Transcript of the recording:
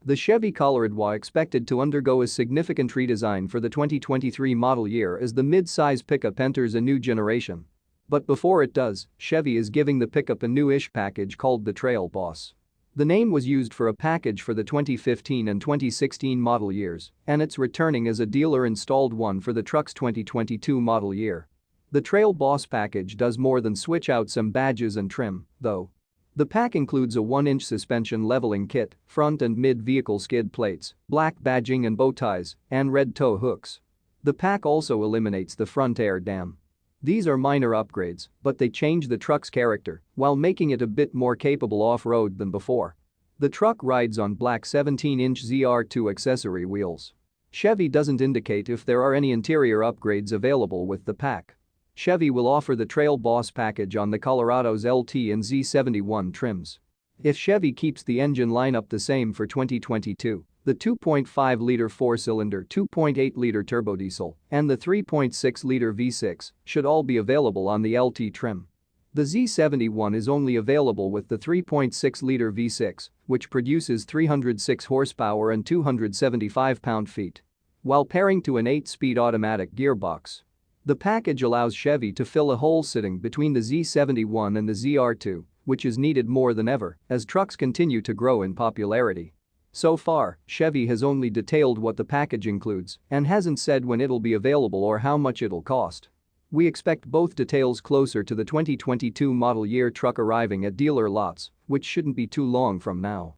The Chevy Coloradois expected to undergo a significant redesign for the 2023 model year as the mid-size pickup enters a new generation. But before it does, Chevy is giving the pickup a new-ish package called the Trail Boss. The name was used for a package for the 2015 and 2016 model years, and it's returning as a dealer-installed one for the truck's 2022 model year. The Trail Boss package does more than switch out some badges and trim, though. The pack includes a 1-inch suspension leveling kit, front and mid-vehicle skid plates, black badging and bow ties, and red tow hooks. The pack also eliminates the front air dam. These are minor upgrades, but they change the truck's character while making it a bit more capable off-road than before. The truck rides on black 17-inch ZR2 accessory wheels. Chevy doesn't indicate if there are any interior upgrades available with the pack. Chevy will offer the Trail Boss package on the Colorado's LT and Z71 trims. If Chevy keeps the engine lineup the same for 2022, the 2.5-liter 4-cylinder 2.8-liter turbodiesel and the 3.6-liter V6 should all be available on the LT trim. The Z71 is only available with the 3.6-liter V6, which produces 306 horsepower and 275 pound-feet. While pairing to an 8-speed automatic gearbox. The package allows Chevy to fill a hole sitting between the Z71 and the ZR2, which is needed more than ever as trucks continue to grow in popularity. So far, Chevy has only detailed what the package includes and hasn't said when it'll be available or how much it'll cost. We expect both details closer to the 2022 model year truck arriving at dealer lots, which shouldn't be too long from now.